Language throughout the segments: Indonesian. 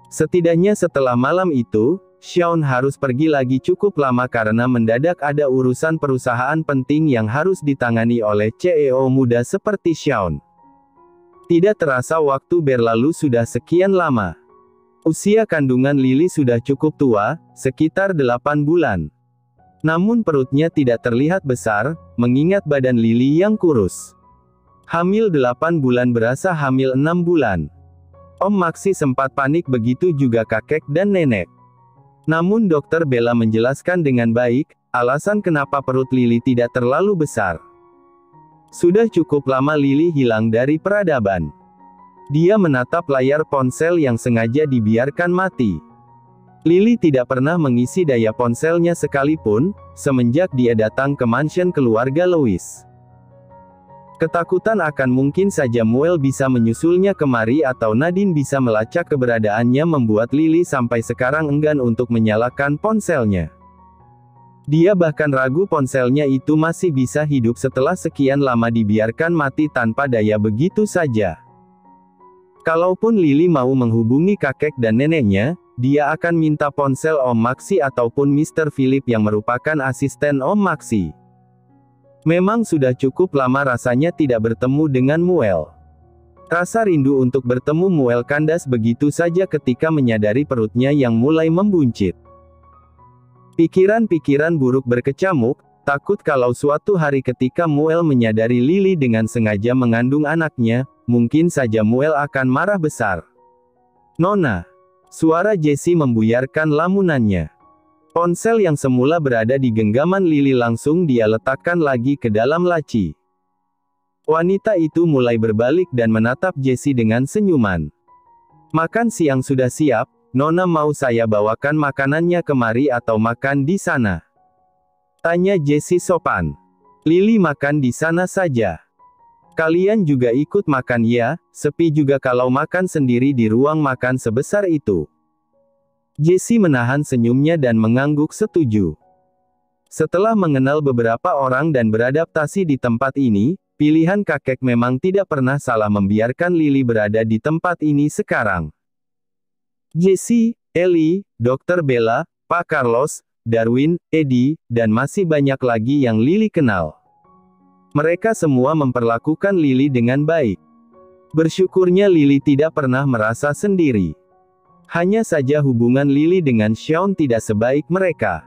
Setidaknya setelah malam itu, Xiaon harus pergi lagi cukup lama karena mendadak ada urusan perusahaan penting yang harus ditangani oleh CEO muda seperti Xiaon. Tidak terasa waktu berlalu sudah sekian lama. Usia kandungan Lily sudah cukup tua, sekitar 8 bulan. Namun perutnya tidak terlihat besar, mengingat badan Lily yang kurus. Hamil 8 bulan berasa hamil 6 bulan. Om Maxi sempat panik, begitu juga kakek dan nenek. Namun dokter Bella menjelaskan dengan baik, alasan kenapa perut Lily tidak terlalu besar. Sudah cukup lama Lily hilang dari peradaban. Dia menatap layar ponsel yang sengaja dibiarkan mati. Lily tidak pernah mengisi daya ponselnya sekalipun, semenjak dia datang ke mansion keluarga Louis. Ketakutan akan mungkin saja Muel bisa menyusulnya kemari atau Nadine bisa melacak keberadaannya membuat Lily sampai sekarang enggan untuk menyalakan ponselnya. Dia bahkan ragu ponselnya itu masih bisa hidup setelah sekian lama dibiarkan mati tanpa daya begitu saja. Kalaupun Lily mau menghubungi kakek dan neneknya, dia akan minta ponsel Om Maxi ataupun Mr. Philip yang merupakan asisten Om Maxi. Memang sudah cukup lama rasanya tidak bertemu dengan Muel. Rasa rindu untuk bertemu Muel kandas begitu saja ketika menyadari perutnya yang mulai membuncit. Pikiran-pikiran buruk berkecamuk, takut kalau suatu hari ketika Muel menyadari Lily dengan sengaja mengandung anaknya, mungkin saja Muel akan marah besar. "Nona." Suara Jessie membuyarkan lamunannya. Ponsel yang semula berada di genggaman Lily langsung dia letakkan lagi ke dalam laci. Wanita itu mulai berbalik dan menatap Jessie dengan senyuman. "Makan siang sudah siap, Nona mau saya bawakan makanannya kemari atau makan di sana?" tanya Jessie sopan. "Lily makan di sana saja. Kalian juga ikut makan ya, sepi juga kalau makan sendiri di ruang makan sebesar itu." Jessie menahan senyumnya dan mengangguk setuju. Setelah mengenal beberapa orang dan beradaptasi di tempat ini, pilihan kakek memang tidak pernah salah membiarkan Lily berada di tempat ini sekarang. Jessie, Ellie, Dr. Bella, Pak Carlos, Darwin, Eddie, dan masih banyak lagi yang Lily kenal. Mereka semua memperlakukan Lily dengan baik. Bersyukurnya Lily tidak pernah merasa sendiri. Hanya saja hubungan Lily dengan Xiaon tidak sebaik mereka.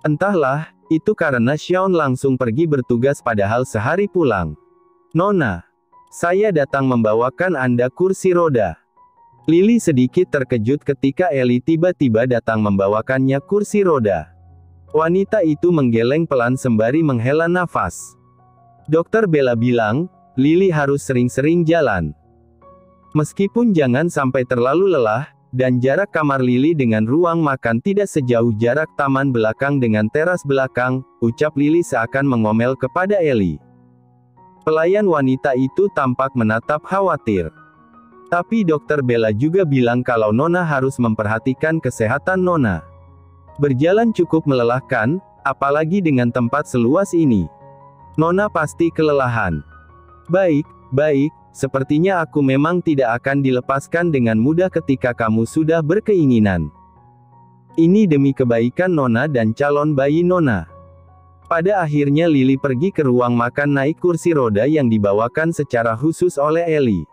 Entahlah, itu karena Xiaon langsung pergi bertugas padahal sehari pulang. "Nona, saya datang membawakan Anda kursi roda." Lily sedikit terkejut ketika Ellie tiba-tiba datang membawakannya kursi roda. Wanita itu menggeleng pelan sembari menghela nafas. Dokter Bella bilang, Lily harus sering-sering jalan. Meskipun jangan sampai terlalu lelah, dan jarak kamar Lily dengan ruang makan tidak sejauh jarak taman belakang dengan teras belakang, ucap Lily seakan mengomel kepada Ellie. Pelayan wanita itu tampak menatap khawatir. Tapi Dokter Bella juga bilang kalau Nona harus memperhatikan kesehatan Nona. Berjalan cukup melelahkan, apalagi dengan tempat seluas ini. Nona pasti kelelahan. Baik, sepertinya aku memang tidak akan dilepaskan dengan mudah ketika kamu sudah berkeinginan. Ini demi kebaikan Nona dan calon bayi Nona. Pada akhirnya Lily pergi ke ruang makan naik kursi roda yang dibawakan secara khusus oleh Ellie.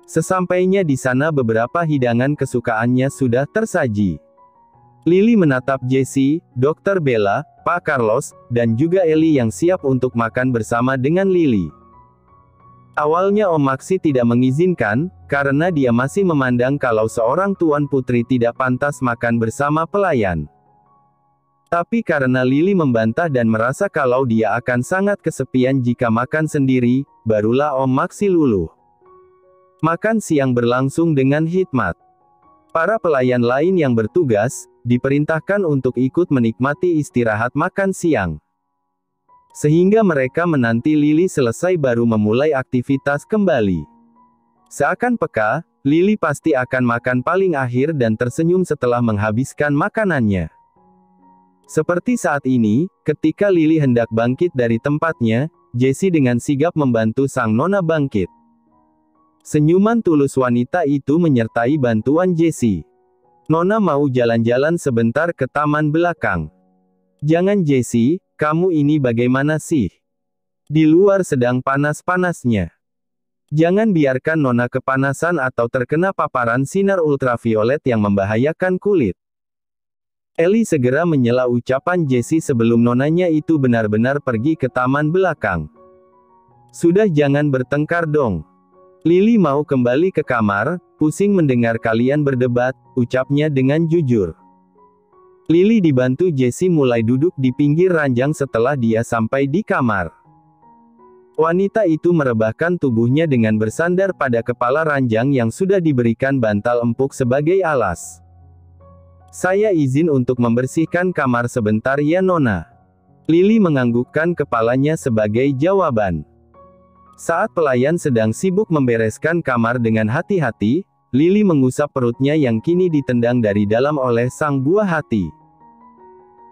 Sesampainya di sana beberapa hidangan kesukaannya sudah tersaji. Lily menatap Jessie, Dr. Bella, Pak Carlos, dan juga Ellie yang siap untuk makan bersama dengan Lily. Awalnya Om Maxi tidak mengizinkan, karena dia masih memandang kalau seorang tuan putri tidak pantas makan bersama pelayan. Tapi karena Lily membantah dan merasa kalau dia akan sangat kesepian jika makan sendiri, barulah Om Maxi luluh. Makan siang berlangsung dengan hikmat. Para pelayan lain yang bertugas, diperintahkan untuk ikut menikmati istirahat makan siang. Sehingga mereka menanti Lily selesai baru memulai aktivitas kembali. Seakan peka, Lily pasti akan makan paling akhir dan tersenyum setelah menghabiskan makanannya. Seperti saat ini, ketika Lily hendak bangkit dari tempatnya, Jessie dengan sigap membantu sang nona bangkit. Senyuman tulus wanita itu menyertai bantuan Jessie. Nona mau jalan-jalan sebentar ke taman belakang. Jangan Jessie, kamu ini bagaimana sih? Di luar sedang panas-panasnya. Jangan biarkan Nona kepanasan atau terkena paparan sinar ultraviolet yang membahayakan kulit. Ellie segera menyela ucapan Jessie sebelum nonanya itu benar-benar pergi ke taman belakang. Sudah jangan bertengkar dong. Lily mau kembali ke kamar, pusing mendengar kalian berdebat, ucapnya dengan jujur. Lily dibantu Jessie mulai duduk di pinggir ranjang setelah dia sampai di kamar. Wanita itu merebahkan tubuhnya dengan bersandar pada kepala ranjang yang sudah diberikan bantal empuk sebagai alas. Saya izin untuk membersihkan kamar sebentar ya Nona. Lily menganggukkan kepalanya sebagai jawaban. Saat pelayan sedang sibuk membereskan kamar dengan hati-hati, Lily mengusap perutnya yang kini ditendang dari dalam oleh sang buah hati.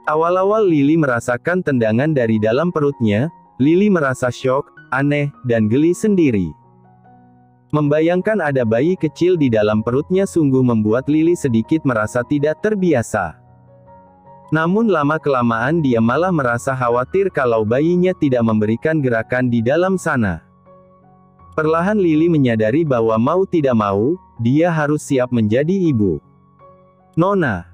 Awal-awal Lily merasakan tendangan dari dalam perutnya, Lily merasa syok, aneh, dan geli sendiri. Membayangkan ada bayi kecil di dalam perutnya sungguh membuat Lily sedikit merasa tidak terbiasa. Namun lama-kelamaan dia malah merasa khawatir kalau bayinya tidak memberikan gerakan di dalam sana. Perlahan Lily menyadari bahwa mau tidak mau, dia harus siap menjadi ibu. Nona.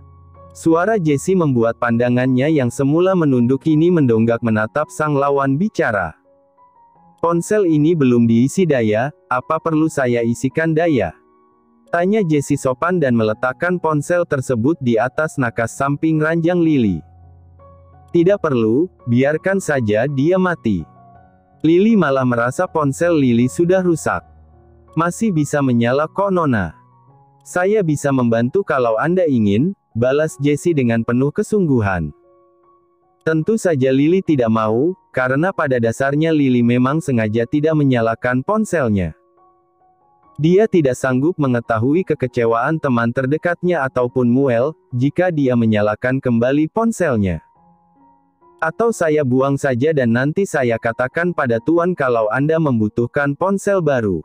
Suara Jessie membuat pandangannya yang semula menunduk kini mendonggak menatap sang lawan bicara. Ponsel ini belum diisi daya, apa perlu saya isikan daya? Tanya Jessie sopan dan meletakkan ponsel tersebut di atas nakas samping ranjang Lily. Tidak perlu, biarkan saja dia mati. Lily malah merasa ponsel Lily sudah rusak. Masih bisa menyala kok Nona. Saya bisa membantu kalau Anda ingin, balas Jessie dengan penuh kesungguhan. Tentu saja Lily tidak mau, karena pada dasarnya Lily memang sengaja tidak menyalakan ponselnya. Dia tidak sanggup mengetahui kekecewaan teman terdekatnya ataupun Muel, jika dia menyalakan kembali ponselnya. Atau saya buang saja dan nanti saya katakan pada Tuan kalau Anda membutuhkan ponsel baru.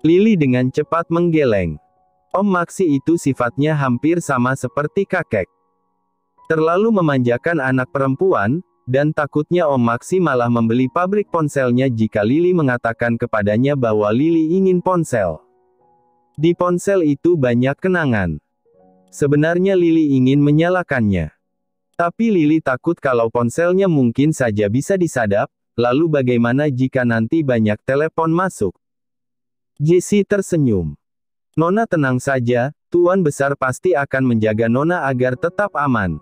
Lily dengan cepat menggeleng. Om Maxi itu sifatnya hampir sama seperti kakek. Terlalu memanjakan anak perempuan, dan takutnya Om Maxi malah membeli pabrik ponselnya jika Lily mengatakan kepadanya bahwa Lily ingin ponsel. Di ponsel itu banyak kenangan. Sebenarnya Lily ingin menyalakannya. Tapi Lily takut kalau ponselnya mungkin saja bisa disadap, lalu bagaimana jika nanti banyak telepon masuk? Jessie tersenyum. Nona tenang saja, Tuan Besar pasti akan menjaga Nona agar tetap aman.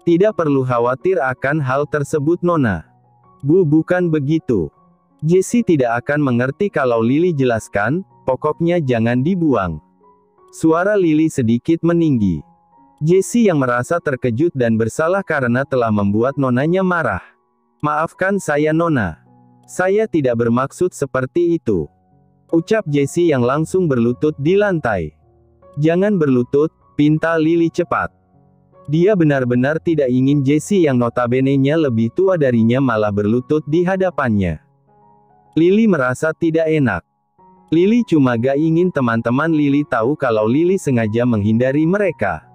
Tidak perlu khawatir akan hal tersebut Nona. Bukan begitu. Jessie tidak akan mengerti kalau Lily jelaskan, pokoknya jangan dibuang. Suara Lily sedikit meninggi. Jessie yang merasa terkejut dan bersalah karena telah membuat nonanya marah. Maafkan saya Nona. Saya tidak bermaksud seperti itu. Ucap Jessie yang langsung berlutut di lantai. Jangan berlutut, pinta Lily cepat. Dia benar-benar tidak ingin Jessie yang notabene-nya lebih tua darinya malah berlutut di hadapannya. Lily merasa tidak enak. Lily cuma gak ingin teman-teman Lily tahu kalau Lily sengaja menghindari mereka.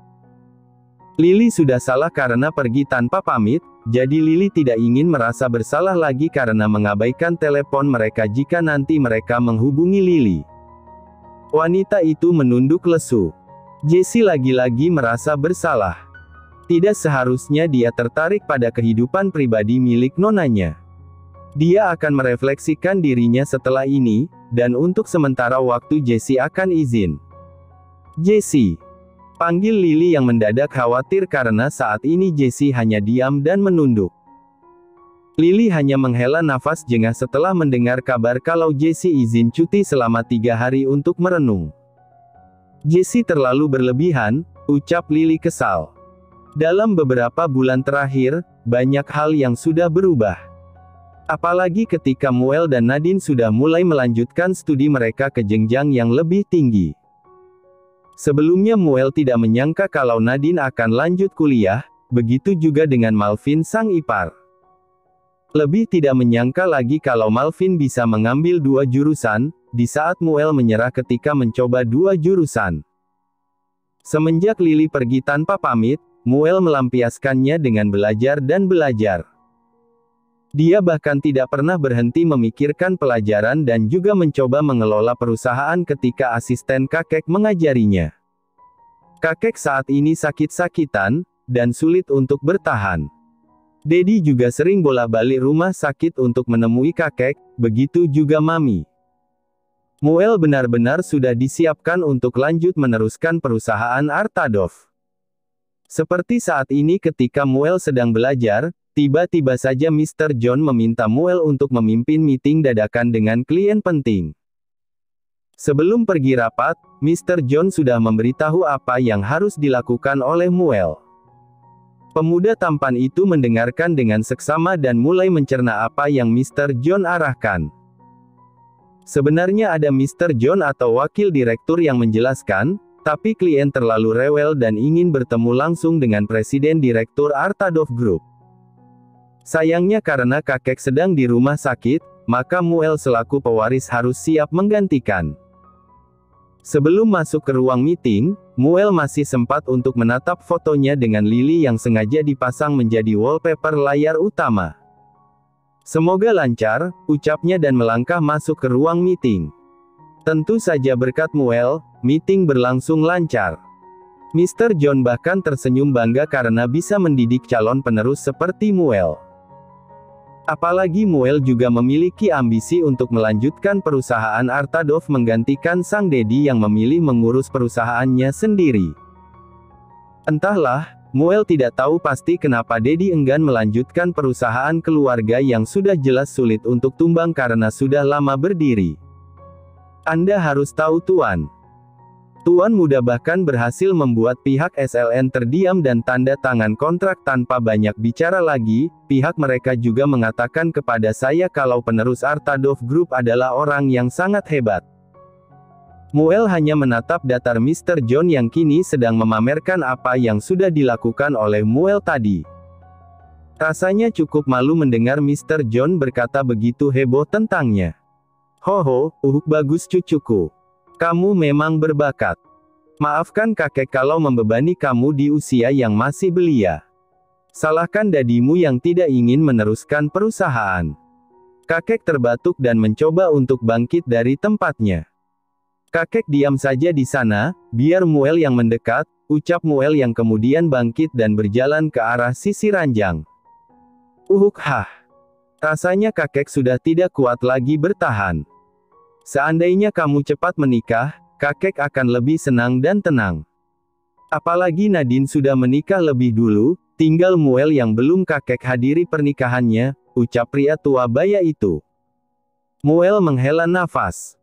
Lily sudah salah karena pergi tanpa pamit, jadi Lily tidak ingin merasa bersalah lagi karena mengabaikan telepon mereka jika nanti mereka menghubungi Lily. Wanita itu menunduk lesu. Jessie lagi-lagi merasa bersalah. Tidak seharusnya dia tertarik pada kehidupan pribadi milik nonanya. Dia akan merefleksikan dirinya setelah ini, dan untuk sementara waktu Jessie akan izin. Jessie. Panggil Lily yang mendadak khawatir karena saat ini Jessie hanya diam dan menunduk. Lily hanya menghela nafas jengah setelah mendengar kabar kalau Jessie izin cuti selama 3 hari untuk merenung. Jessie terlalu berlebihan, ucap Lily kesal. Dalam beberapa bulan terakhir, banyak hal yang sudah berubah. Apalagi ketika Muel dan Nadine sudah mulai melanjutkan studi mereka ke jenjang yang lebih tinggi. Sebelumnya Muel tidak menyangka kalau Nadine akan lanjut kuliah, begitu juga dengan Malvin sang ipar. Lebih tidak menyangka lagi kalau Malvin bisa mengambil 2 jurusan, di saat Muel menyerah ketika mencoba dua jurusan. Semenjak Lily pergi tanpa pamit, Muel melampiaskannya dengan belajar dan belajar. Dia bahkan tidak pernah berhenti memikirkan pelajaran dan juga mencoba mengelola perusahaan ketika asisten kakek mengajarinya. Kakek saat ini sakit-sakitan, dan sulit untuk bertahan. Dedi juga sering bolak-balik rumah sakit untuk menemui kakek, begitu juga Mami. Muel benar-benar sudah disiapkan untuk lanjut meneruskan perusahaan Artadov. Seperti saat ini ketika Muel sedang belajar, tiba-tiba saja Mr. John meminta Muel untuk memimpin meeting dadakan dengan klien penting. Sebelum pergi rapat, Mr. John sudah memberitahu apa yang harus dilakukan oleh Muel. Pemuda tampan itu mendengarkan dengan seksama dan mulai mencerna apa yang Mr. John arahkan. Sebenarnya ada Mr. John atau wakil direktur yang menjelaskan, tapi klien terlalu rewel dan ingin bertemu langsung dengan presiden direktur Artadov Group. Sayangnya karena kakek sedang di rumah sakit, maka Muel selaku pewaris harus siap menggantikan. Sebelum masuk ke ruang meeting, Muel masih sempat untuk menatap fotonya dengan Lily yang sengaja dipasang menjadi wallpaper layar utama. Semoga lancar, ucapnya dan melangkah masuk ke ruang meeting. Tentu saja berkat Muel, meeting berlangsung lancar. Mr. John bahkan tersenyum bangga karena bisa mendidik calon penerus seperti Muel. Apalagi Muel juga memiliki ambisi untuk melanjutkan perusahaan Artadov menggantikan sang Dedi yang memilih mengurus perusahaannya sendiri. Entahlah, Muel tidak tahu pasti kenapa Dedi enggan melanjutkan perusahaan keluarga yang sudah jelas sulit untuk tumbang karena sudah lama berdiri. Anda harus tahu Tuan. Tuan muda bahkan berhasil membuat pihak SLN terdiam dan tanda tangan kontrak tanpa banyak bicara lagi. Pihak mereka juga mengatakan kepada saya kalau penerus Artadov Group adalah orang yang sangat hebat. Muel hanya menatap datar Mr. John yang kini sedang memamerkan apa yang sudah dilakukan oleh Muel tadi. Rasanya cukup malu mendengar Mr. John berkata begitu heboh tentangnya. Hoho, bagus cucuku. Kamu memang berbakat. Maafkan kakek kalau membebani kamu di usia yang masih belia. Salahkan dadimu yang tidak ingin meneruskan perusahaan. Kakek terbatuk dan mencoba untuk bangkit dari tempatnya. Kakek diam saja di sana, biar Muel yang mendekat, ucap Muel yang kemudian bangkit dan berjalan ke arah sisi ranjang. Rasanya kakek sudah tidak kuat lagi bertahan. Seandainya kamu cepat menikah, kakek akan lebih senang dan tenang. Apalagi Nadine sudah menikah lebih dulu, tinggal Muel yang belum kakek hadiri pernikahannya, ucap pria tua baya itu. Muel menghela nafas.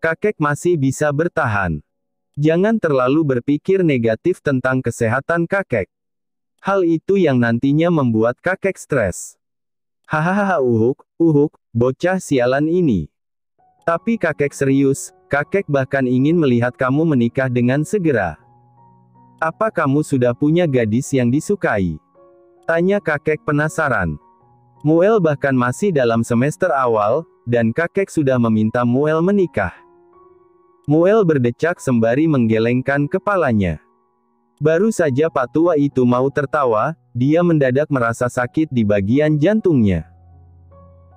Kakek masih bisa bertahan. Jangan terlalu berpikir negatif tentang kesehatan kakek. Hal itu yang nantinya membuat kakek stres. Hahaha bocah sialan ini. Tapi kakek serius, kakek bahkan ingin melihat kamu menikah dengan segera. Apa kamu sudah punya gadis yang disukai? Tanya kakek penasaran. Muel bahkan masih dalam semester awal, dan kakek sudah meminta Muel menikah. Muel berdecak sembari menggelengkan kepalanya. Baru saja Pak Tua itu mau tertawa, dia mendadak merasa sakit di bagian jantungnya.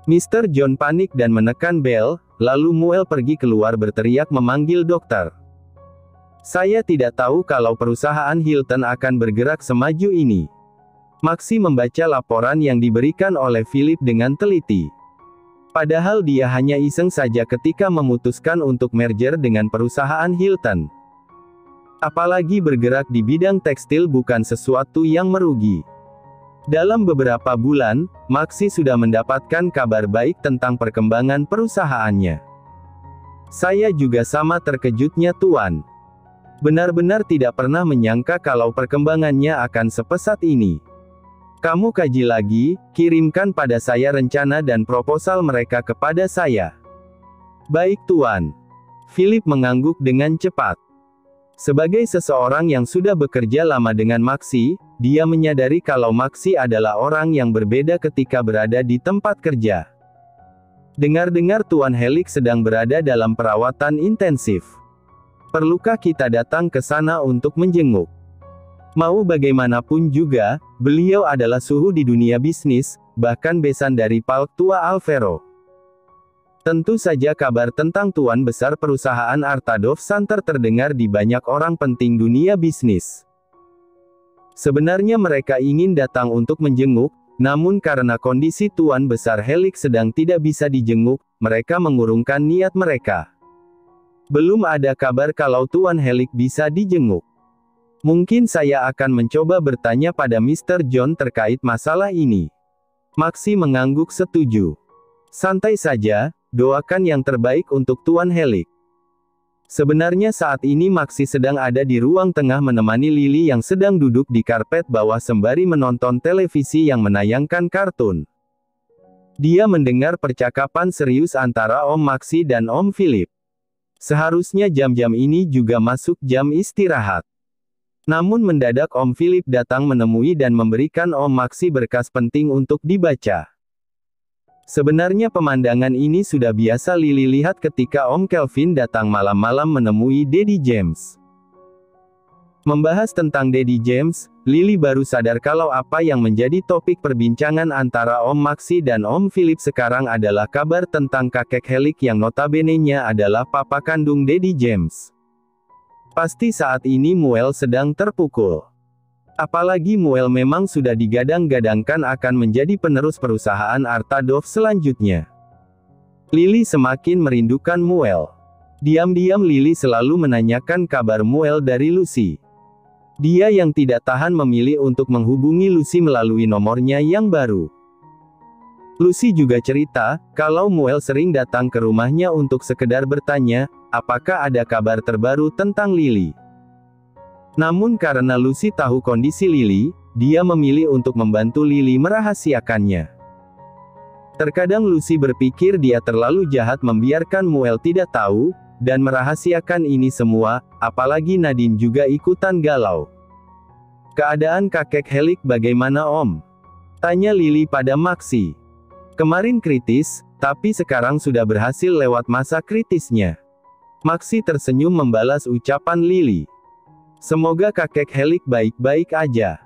Mr. John panik dan menekan bel. Lalu Muel pergi keluar berteriak memanggil dokter. Saya tidak tahu kalau perusahaan Hilton akan bergerak semaju ini. Maxi membaca laporan yang diberikan oleh Philip dengan teliti. Padahal dia hanya iseng saja ketika memutuskan untuk merger dengan perusahaan Hilton. Apalagi bergerak di bidang tekstil bukan sesuatu yang merugi. Dalam beberapa bulan, Maxi sudah mendapatkan kabar baik tentang perkembangan perusahaannya. Saya juga sama terkejutnya Tuan. Benar-benar tidak pernah menyangka kalau perkembangannya akan sepesat ini. Kamu kaji lagi, kirimkan pada saya rencana dan proposal mereka kepada saya. Baik Tuan. Philip mengangguk dengan cepat. Sebagai seseorang yang sudah bekerja lama dengan Maxi, dia menyadari kalau Maxi adalah orang yang berbeda ketika berada di tempat kerja. Dengar-dengar Tuan Helik sedang berada dalam perawatan intensif. Perlukah kita datang ke sana untuk menjenguk? Mau bagaimanapun juga, beliau adalah suhu di dunia bisnis, bahkan besan dari Palk Tua Alvaro. Tentu saja kabar tentang Tuan Besar perusahaan Artadov Center terdengar di banyak orang penting dunia bisnis. Sebenarnya mereka ingin datang untuk menjenguk, namun karena kondisi Tuan Besar Helik sedang tidak bisa dijenguk, mereka mengurungkan niat mereka. Belum ada kabar kalau Tuan Helik bisa dijenguk. Mungkin saya akan mencoba bertanya pada Mr. John terkait masalah ini. Maxi mengangguk setuju. Santai saja. Doakan yang terbaik untuk Tuan Helik. Sebenarnya saat ini Maxi sedang ada di ruang tengah menemani Lily yang sedang duduk di karpet bawah sembari menonton televisi yang menayangkan kartun. Dia mendengar percakapan serius antara Om Maxi dan Om Philip. Seharusnya jam-jam ini juga masuk jam istirahat. Namun mendadak Om Philip datang menemui dan memberikan Om Maxi berkas penting untuk dibaca. Sebenarnya pemandangan ini sudah biasa Lily lihat ketika Om Kelvin datang malam-malam menemui Daddy James. Membahas tentang Daddy James, Lily baru sadar kalau apa yang menjadi topik perbincangan antara Om Maxi dan Om Philip sekarang adalah kabar tentang kakek Helik yang notabene-nya adalah papa kandung Daddy James. Pasti saat ini Muel sedang terpukul. Apalagi Muel memang sudah digadang-gadangkan akan menjadi penerus perusahaan Artadov selanjutnya. Lily semakin merindukan Muel. Diam-diam Lily selalu menanyakan kabar Muel dari Lucy. Dia yang tidak tahan memilih untuk menghubungi Lucy melalui nomornya yang baru. Lucy juga cerita, kalau Muel sering datang ke rumahnya untuk sekedar bertanya, apakah ada kabar terbaru tentang Lily. Namun karena Lucy tahu kondisi Lily, dia memilih untuk membantu Lily merahasiakannya. Terkadang Lucy berpikir dia terlalu jahat membiarkan Muel tidak tahu, dan merahasiakan ini semua, apalagi Nadine juga ikutan galau. Keadaan kakek Helik bagaimana Om? Tanya Lily pada Maxi. Kemarin kritis, tapi sekarang sudah berhasil lewat masa kritisnya. Maxi tersenyum membalas ucapan Lily. Semoga kakek Helik baik-baik aja.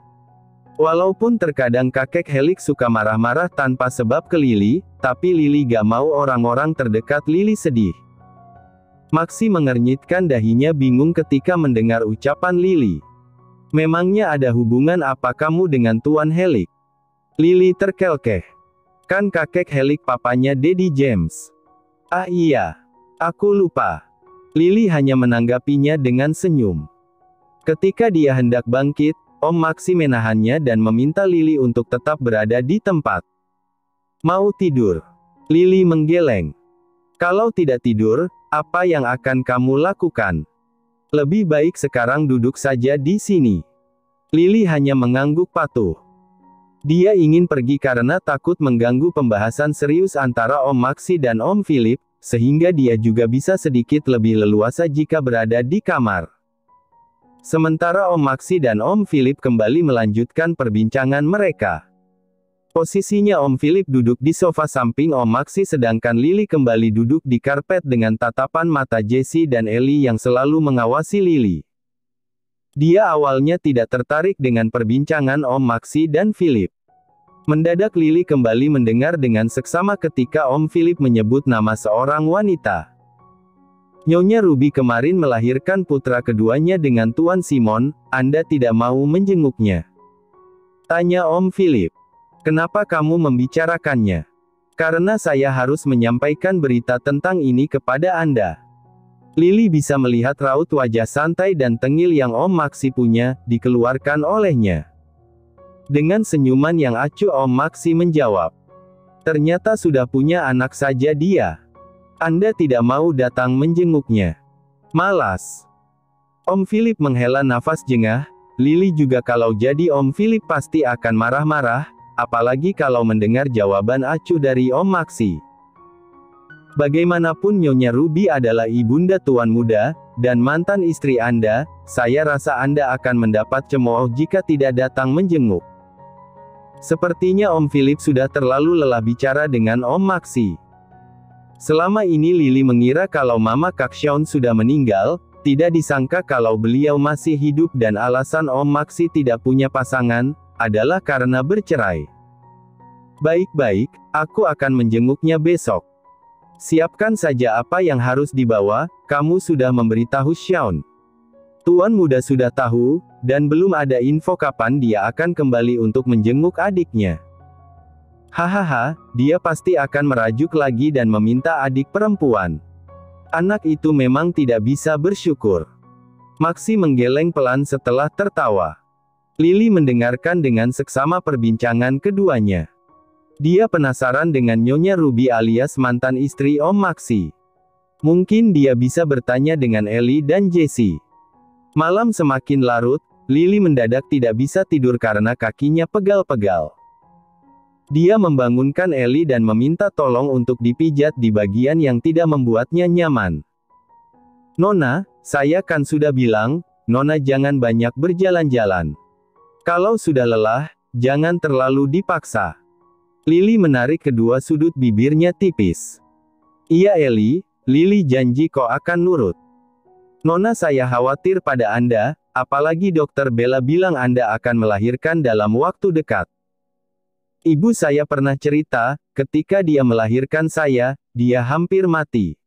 Walaupun terkadang kakek Helik suka marah-marah tanpa sebab ke Lily, tapi Lily gak mau orang-orang terdekat Lily sedih. Maxi mengernyitkan dahinya bingung ketika mendengar ucapan Lily. Memangnya ada hubungan apa kamu dengan Tuan Helik? Lily terkelkeh. Kan kakek Helik papanya Daddy James. Ah iya. Aku lupa. Lily hanya menanggapinya dengan senyum. Ketika dia hendak bangkit, Om Maxi menahannya dan meminta Lily untuk tetap berada di tempat. Mau tidur? Lily menggeleng. Kalau tidak tidur, apa yang akan kamu lakukan? Lebih baik sekarang duduk saja di sini. Lily hanya mengangguk patuh. Dia ingin pergi karena takut mengganggu pembahasan serius antara Om Maxi dan Om Philip, sehingga dia juga bisa sedikit lebih leluasa jika berada di kamar. Sementara Om Maxi dan Om Philip kembali melanjutkan perbincangan mereka. Posisinya Om Philip duduk di sofa samping Om Maxi sedangkan Lily kembali duduk di karpet dengan tatapan mata Jessie dan Ellie yang selalu mengawasi Lily. Dia awalnya tidak tertarik dengan perbincangan Om Maxi dan Philip. Mendadak Lily kembali mendengar dengan seksama ketika Om Philip menyebut nama seorang wanita. Nyonya Ruby kemarin melahirkan putra keduanya dengan Tuan Simon, Anda tidak mau menjenguknya? Tanya Om Philip. Kenapa kamu membicarakannya? Karena saya harus menyampaikan berita tentang ini kepada Anda. Lily bisa melihat raut wajah santai dan tengil yang Om Maxi punya, dikeluarkan olehnya. Dengan senyuman yang acuh Om Maxi menjawab. Ternyata sudah punya anak saja dia. Anda tidak mau datang menjenguknya. Malas. Om Philip menghela nafas jengah, Lily juga kalau jadi Om Philip pasti akan marah-marah, apalagi kalau mendengar jawaban acuh dari Om Maxi. Bagaimanapun Nyonya Ruby adalah ibunda tuan muda, dan mantan istri Anda, saya rasa Anda akan mendapat cemooh jika tidak datang menjenguk. Sepertinya Om Philip sudah terlalu lelah bicara dengan Om Maxi. Selama ini Lily mengira kalau Mama Kakseon sudah meninggal, tidak disangka kalau beliau masih hidup dan alasan Om Maxi tidak punya pasangan, adalah karena bercerai. Baik-baik, aku akan menjenguknya besok. Siapkan saja apa yang harus dibawa, kamu sudah memberitahu Xiaon. Tuan muda sudah tahu, dan belum ada info kapan dia akan kembali untuk menjenguk adiknya. Hahaha, dia pasti akan merajuk lagi dan meminta adik perempuan. Anak itu memang tidak bisa bersyukur. Maxi menggeleng pelan setelah tertawa. Lily mendengarkan dengan seksama perbincangan keduanya. Dia penasaran dengan Nyonya Ruby alias mantan istri Om Maxi. Mungkin dia bisa bertanya dengan Ellie dan Jessie. Malam semakin larut, Lily mendadak tidak bisa tidur karena kakinya pegal-pegal. Dia membangunkan Ellie dan meminta tolong untuk dipijat di bagian yang tidak membuatnya nyaman. Nona, saya kan sudah bilang, Nona jangan banyak berjalan-jalan. Kalau sudah lelah, jangan terlalu dipaksa. Lily menarik kedua sudut bibirnya tipis. Iya Ellie, Lily janji kok akan nurut. Nona saya khawatir pada Anda, apalagi Dokter Bella bilang Anda akan melahirkan dalam waktu dekat. Ibu saya pernah cerita, ketika dia melahirkan saya, dia hampir mati.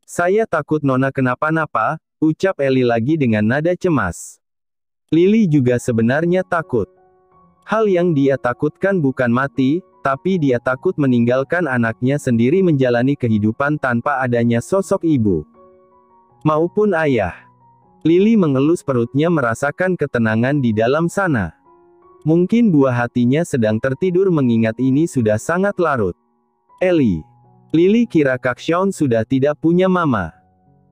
Saya takut Nona kenapa-napa, ucap Ellie lagi dengan nada cemas. Lily juga sebenarnya takut. Hal yang dia takutkan bukan mati, tapi dia takut meninggalkan anaknya sendiri menjalani kehidupan tanpa adanya sosok ibu maupun ayah. Lily mengelus perutnya merasakan ketenangan di dalam sana. Mungkin buah hatinya sedang tertidur mengingat ini sudah sangat larut. Ellie. Lily kira Kakseon sudah tidak punya mama.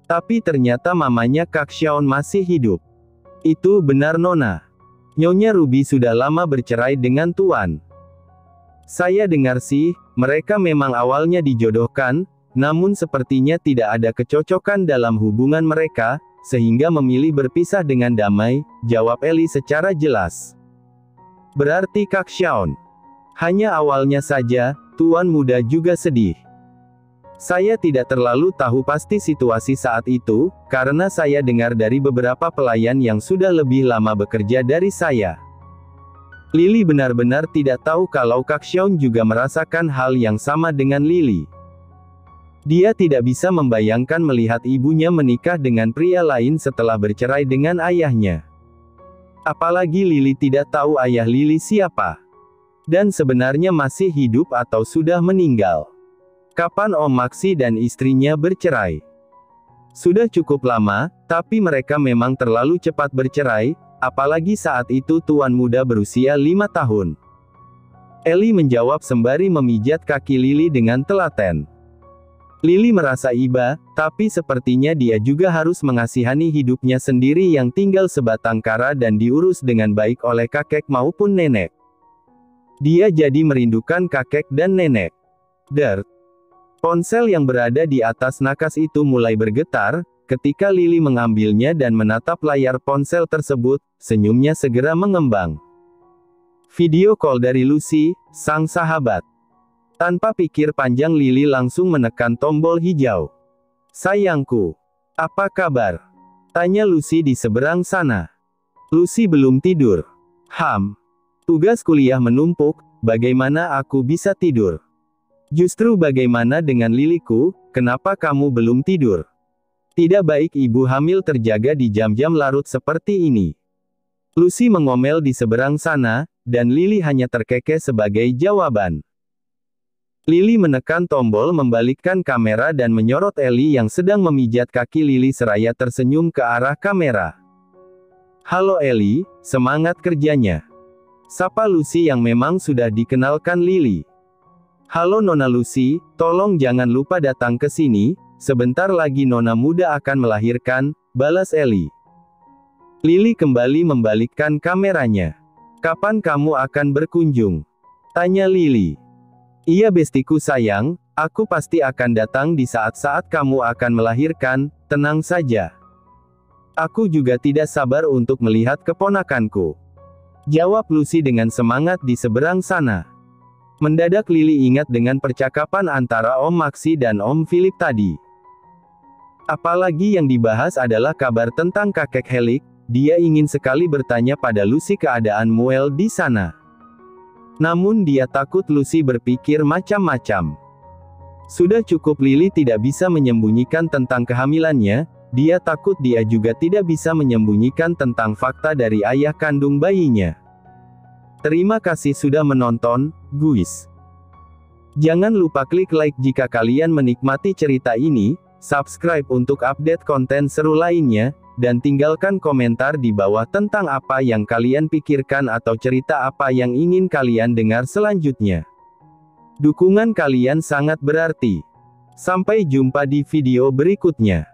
Tapi ternyata mamanya Kakseon masih hidup. Itu benar Nona. Nyonya Ruby sudah lama bercerai dengan Tuan. Saya dengar sih, mereka memang awalnya dijodohkan, namun sepertinya tidak ada kecocokan dalam hubungan mereka, sehingga memilih berpisah dengan damai, jawab Ellie secara jelas. Berarti Kakseon. Hanya awalnya saja, Tuan muda juga sedih. Saya tidak terlalu tahu pasti situasi saat itu, karena saya dengar dari beberapa pelayan yang sudah lebih lama bekerja dari saya. Lily benar-benar tidak tahu kalau Kakseon juga merasakan hal yang sama dengan Lily. Dia tidak bisa membayangkan melihat ibunya menikah dengan pria lain setelah bercerai dengan ayahnya. Apalagi Lily tidak tahu ayah Lily siapa. Dan sebenarnya masih hidup atau sudah meninggal. Kapan Om Maxi dan istrinya bercerai? Sudah cukup lama, tapi mereka memang terlalu cepat bercerai, apalagi saat itu Tuan muda berusia 5 tahun. Ellie menjawab sembari memijat kaki Lily dengan telaten. Lily merasa iba, tapi sepertinya dia juga harus mengasihani hidupnya sendiri yang tinggal sebatang kara dan diurus dengan baik oleh kakek maupun nenek. Dia jadi merindukan kakek dan nenek. Dert. Ponsel yang berada di atas nakas itu mulai bergetar, ketika Lily mengambilnya dan menatap layar ponsel tersebut, senyumnya segera mengembang. Video call dari Lucy, sang sahabat. Tanpa pikir panjang Lily langsung menekan tombol hijau. Sayangku, apa kabar? Tanya Lucy di seberang sana. Lucy belum tidur. Tugas kuliah menumpuk, bagaimana aku bisa tidur? Justru bagaimana dengan Lilyku, kenapa kamu belum tidur? Tidak baik ibu hamil terjaga di jam-jam larut seperti ini. Lucy mengomel di seberang sana, dan Lily hanya terkekeh sebagai jawaban. Lily menekan tombol membalikkan kamera dan menyorot Ellie yang sedang memijat kaki Lily seraya tersenyum ke arah kamera. Halo Ellie, semangat kerjanya. Sapa Lucy yang memang sudah dikenalkan Lily. Halo Nona Lucy, tolong jangan lupa datang ke sini, sebentar lagi Nona muda akan melahirkan, balas Ellie. Lily kembali membalikkan kameranya. Kapan kamu akan berkunjung? Tanya Lily. Iya bestiku sayang, aku pasti akan datang di saat-saat kamu akan melahirkan, tenang saja. Aku juga tidak sabar untuk melihat keponakanku. Jawab Lucy dengan semangat di seberang sana. Mendadak Lily ingat dengan percakapan antara Om Maxi dan Om Philip tadi. Apalagi yang dibahas adalah kabar tentang kakek Helik. Dia ingin sekali bertanya pada Lucy keadaan Muel di sana. Namun dia takut Lucy berpikir macam-macam. Sudah cukup Lily tidak bisa menyembunyikan tentang kehamilannya, dia takut dia juga tidak bisa menyembunyikan tentang fakta dari ayah kandung bayinya. Terima kasih sudah menonton, guys. Jangan lupa klik like jika kalian menikmati cerita ini, subscribe untuk update konten seru lainnya, dan tinggalkan komentar di bawah tentang apa yang kalian pikirkan atau cerita apa yang ingin kalian dengar selanjutnya. Dukungan kalian sangat berarti. Sampai jumpa di video berikutnya.